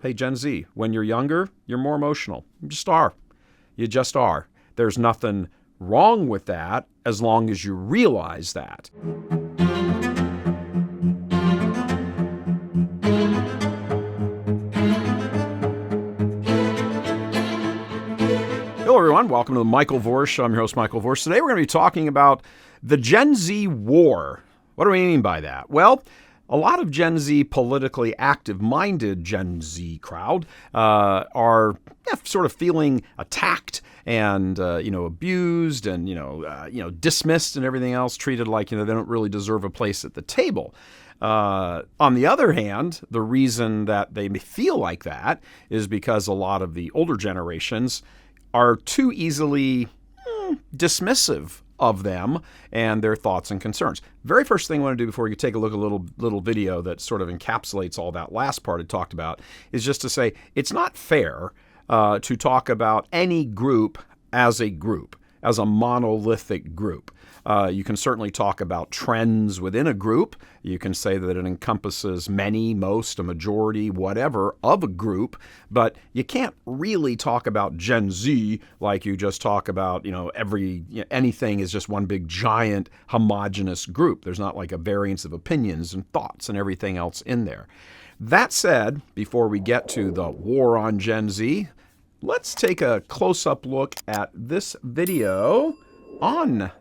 hey, Gen Z, when you're younger, you're more emotional. You just are. You just are. There's nothing wrong with that as long as you realize that. Hello, everyone. Welcome to the Michael Voris Show. I'm your host, Michael Voris. Today, we're going to be talking about the Gen Z war. What do we mean by that? Well, a lot of Gen Z, politically active-minded Gen Z crowd are sort of feeling attacked and abused and dismissed and everything else, treated like they don't really deserve a place at the table. On the other hand, the reason that they may feel like that is because a lot of the older generations are too easily dismissive of them and their thoughts and concerns. Very first thing I want to do before you take a look at a little video that sort of encapsulates all that last part I talked about is just to say it's not fair to talk about any group, as a monolithic group. You can certainly talk about trends within a group. You can say that it encompasses many, most, a majority, whatever of a group, but you can't really talk about Gen Z like you just talk about, anything is just one big giant homogenous group. There's not like a variance of opinions and thoughts and everything else in there. That said, before we get to the war on Gen Z, let's take a close-up look at this video on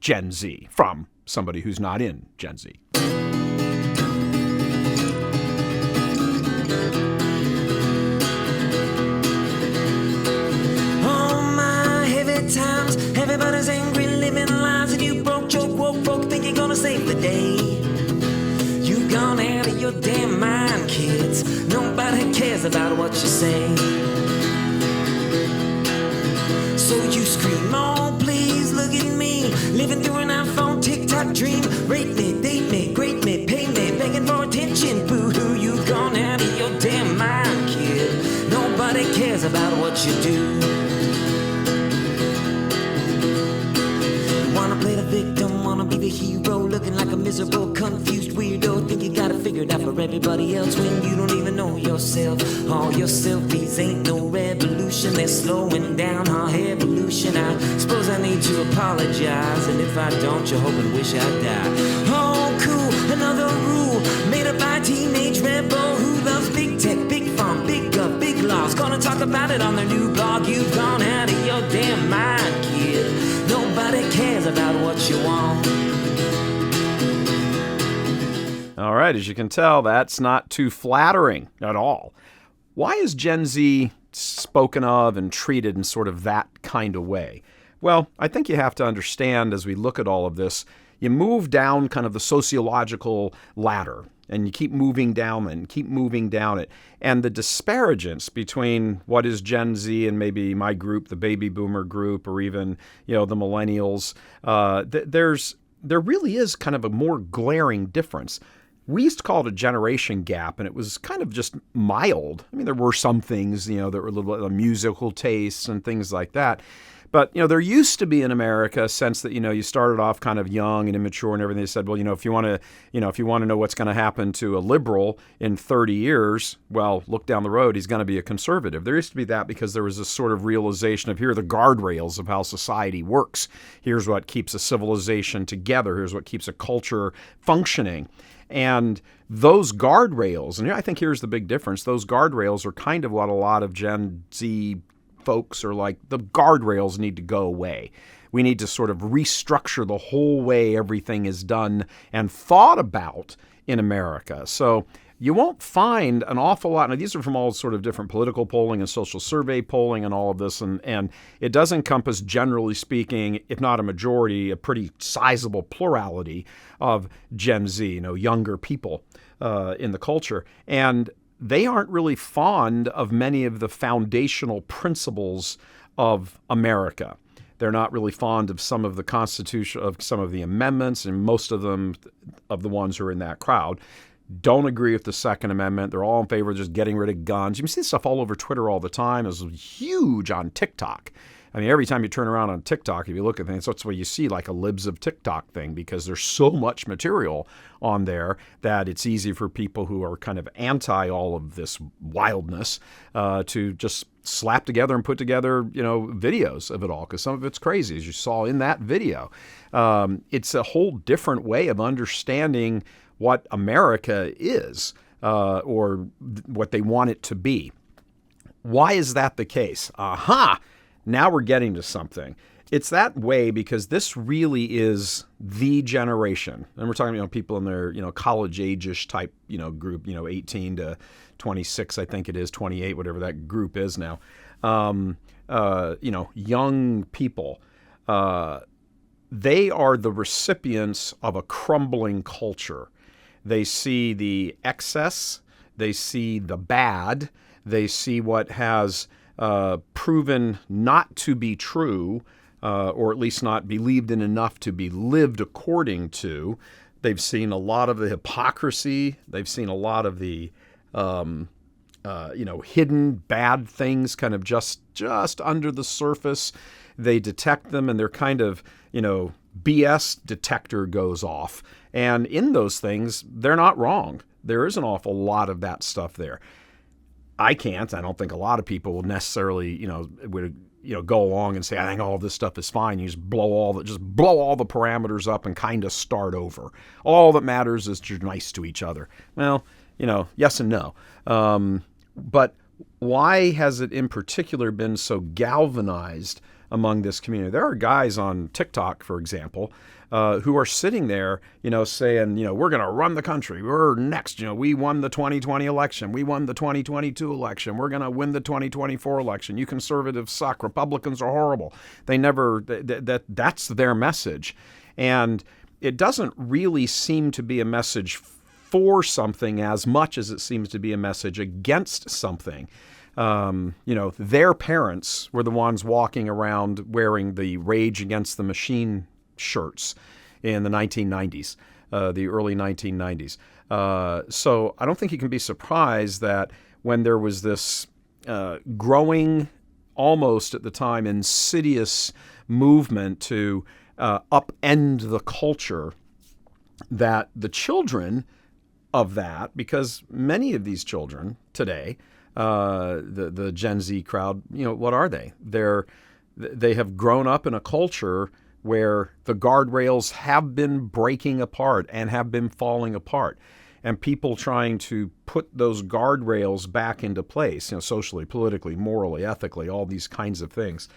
Gen Z from somebody who's not in Gen Z. Oh my heavy times, everybody's angry, living lives, and you broke your woke folk think you're gonna save the day. You gone out of your damn mind, kids. Nobody cares about what you say. So you scream, oh please look at me, living through an iPhone TikTok dream. Rate me, date me, grade me, pay me, begging for attention. Boo-hoo, you've gone out of your damn mind, kid. Nobody cares about what you do. Wanna play the victim, wanna be the hero, looking like a miserable, confused weirdo. Think you got it figured out for everybody else when you don't even know yourself. All your selfies ain't no revolution, they're slowing down our evolution. I suppose I need to apologize, and if I don't, you hope and wish I'd die. Oh cool, another rule made up by a teenage rebel who loves big tech, big farm, big gov, big laws. Gonna talk about it on their new blog. You've gone out of your damn mind, kid. Nobody cares about what you want. All right, as you can tell, that's not too flattering at all. Why is Gen Z spoken of and treated in sort of that kind of way? Well, I think you have to understand as we look at all of this, you move down kind of the sociological ladder and you keep moving down and keep moving down it. And the disparagence between what is Gen Z and maybe my group, the baby boomer group, or even, the millennials, there really is kind of a more glaring difference. We used to call it a generation gap, and it was kind of just mild. I mean, there were some things, that were a little bit of musical tastes and things like that. But, there used to be in America a sense that, you started off kind of young and immature and everything. They said, well, if you want to know what's going to happen to a liberal in 30 years, well, look down the road, he's going to be a conservative. There used to be that because there was this sort of realization of here are the guardrails of how society works. Here's what keeps a civilization together. Here's what keeps a culture functioning. And those guardrails, and I think here's the big difference, those guardrails are kind of what a lot of Gen Z folks are like, the guardrails need to go away. We need to sort of restructure the whole way everything is done and thought about in America. So you won't find an awful lot, and these are from all sort of different political polling and social survey polling and all of this, and it does encompass, generally speaking, if not a majority, a pretty sizable plurality of Gen Z, younger people in the culture. And they aren't really fond of many of the foundational principles of America. They're not really fond of some of the Constitution, of some of the amendments, and most of them, of the ones who are in that crowd, don't agree with the Second Amendment. They're all in favor of just getting rid of guns. You can see this stuff all over Twitter all the time. It's huge on TikTok. I mean, every time you turn around on TikTok, if you look at things, that's where you see like a libs of TikTok thing, because there's so much material on there that it's easy for people who are kind of anti all of this wildness to just slap together and put together, videos of it all, because some of it's crazy, as you saw in that video. It's a whole different way of understanding what America is, or what they want it to be. Why is that the case? Aha! Now we're getting to something. It's that way because this really is the generation. And we're talking, people in their, college age-ish type, group, 18 to 26, I think it is, 28, whatever that group is now. Young people. They are the recipients of a crumbling culture. They see the excess. They see the bad. They see what has proven not to be true, or at least not believed in enough to be lived according to. They've seen a lot of the hypocrisy. They've seen a lot of the, hidden bad things kind of just under the surface. They detect them, and they're kind of, BS detector goes off. And in those things, they're not wrong. There is an awful lot of that stuff there. I don't think a lot of people will necessarily, go along and say, I think all this stuff is fine. You just blow all the parameters up and kind of start over. All that matters is you're nice to each other. Well, yes and no. But why has it in particular been so galvanized among this community? There are guys on TikTok, for example, who are sitting there, saying, we're going to run the country. We're next. We won the 2020 election. We won the 2022 election. We're going to win the 2024 election. You conservatives suck. Republicans are horrible. They never, that's their message. And it doesn't really seem to be a message for something as much as it seems to be a message against something. Their parents were the ones walking around wearing the Rage Against the Machine shirts in the 1990s, the early 1990s. So I don't think you can be surprised that when there was this growing, almost at the time, insidious movement to upend the culture, that the children of that, because many of these children today, the Gen Z crowd, what are they? They have grown up in a culture where the guardrails have been breaking apart and have been falling apart, and people trying to put those guardrails back into place, socially, politically, morally, ethically, all these kinds of things.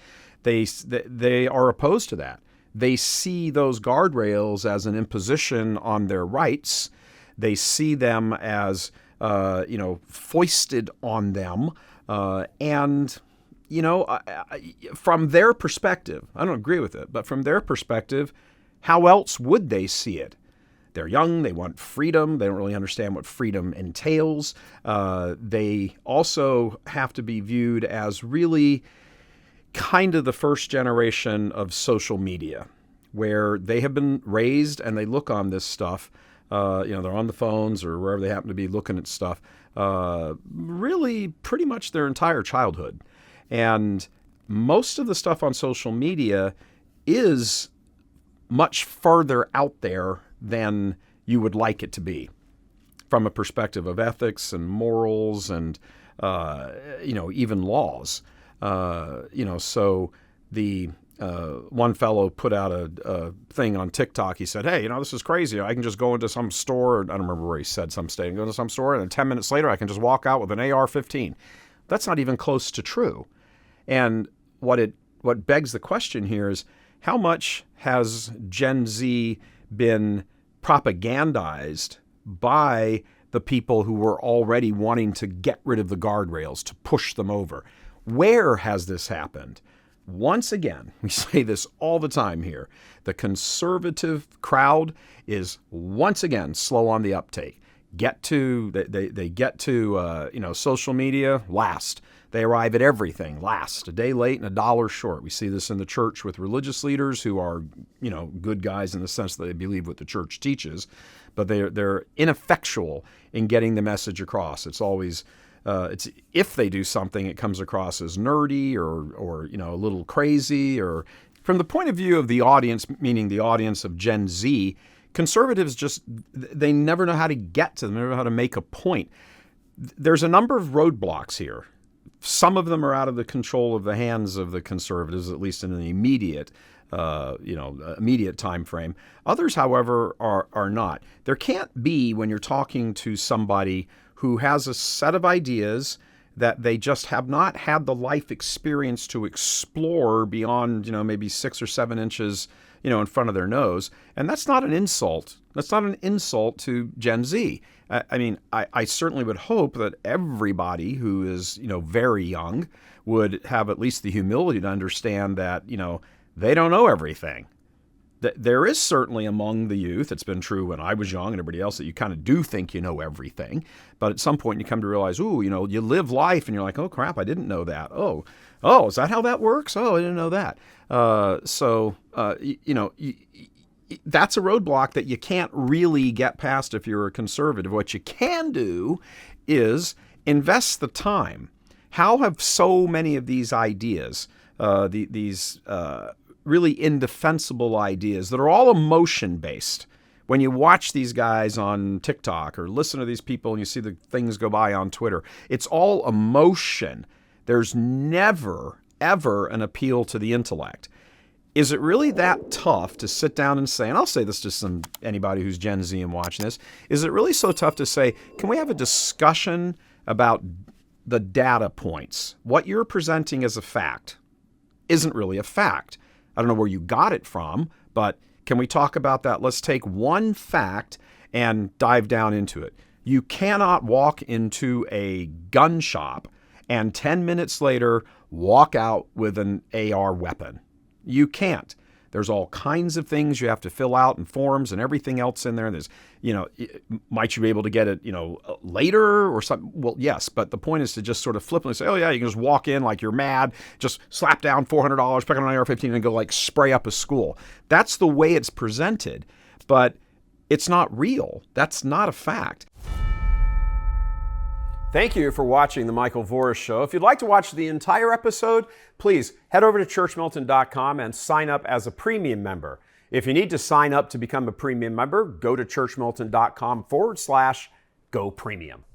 They are opposed to that. They see those guardrails as an imposition on their rights. They see them as foisted on them, and from their perspective, I don't agree with it, but from their perspective, how else would they see it? They're young, they want freedom, they don't really understand what freedom entails. They also have to be viewed as really kind of the first generation of social media, where they have been raised and they look on this stuff. They're on the phones or wherever they happen to be looking at stuff, really pretty much their entire childhood. And most of the stuff on social media is much further out there than you would like it to be, from a perspective of ethics and morals and, even laws. So the one fellow put out a thing on TikTok. He said, hey, this is crazy. I can just go into some store. I don't remember where he said some state. I can go into some store, and then 10 minutes later, I can just walk out with an AR-15. That's not even close to true. And what begs the question here is, how much has Gen Z been propagandized by the people who were already wanting to get rid of the guardrails, to push them over? Where has this happened? Once again, we say this all the time here, the conservative crowd is once again slow on the uptake. They get to social media last. They arrive at everything last, a day late and a dollar short. We see this in the church with religious leaders who are, good guys in the sense that they believe what the church teaches, but they're ineffectual in getting the message across. It's always it's if they do something, it comes across as nerdy or a little crazy. Or from the point of view of the audience, meaning the audience of Gen Z, conservatives they never know how to get to them. They never know how to make a point. There's a number of roadblocks here. Some of them are out of the control of the hands of the conservatives, at least in the immediate time frame. Others, however, are not. There can't be, when you're talking to somebody who has a set of ideas that they just have not had the life experience to explore beyond, maybe 6 or 7 inches, in front of their nose. And that's not an insult. That's not an insult to Gen Z. I certainly would hope that everybody who is, very young would have at least the humility to understand that, they don't know everything. There is certainly among the youth, it's been true when I was young and everybody else, that you kind of do think you know everything. But at some point you come to realize, you live life and you're like, oh crap, I didn't know that. Oh, is that how that works? Oh, I didn't know that. That's a roadblock that you can't really get past if you're a conservative. What you can do is invest the time. How have so many of these ideas, these really indefensible ideas that are all emotion-based, when you watch these guys on TikTok or listen to these people and you see the things go by on Twitter, it's all emotion. There's never, ever an appeal to the intellect. Is it really that tough to sit down and say, and I'll say this to anybody who's Gen Z and watching this, is it really so tough to say, can we have a discussion about the data points? What you're presenting as a fact isn't really a fact. I don't know where you got it from, but can we talk about that? Let's take one fact and dive down into it. You cannot walk into a gun shop and 10 minutes later walk out with an AR weapon. You can't. There's all kinds of things you have to fill out and forms and everything else in there. There's, might you be able to get it, later or something? Well, yes, but the point is to just sort of flippantly say, oh yeah, you can just walk in like you're mad, just slap down $400, pick up an AR-15 and go like spray up a school. That's the way it's presented, but it's not real. That's not a fact. Thank you for watching The Michael Voris Show. If you'd like to watch the entire episode, please head over to churchmilton.com and sign up as a premium member. If you need to sign up to become a premium member, go to churchmilton.com/go premium.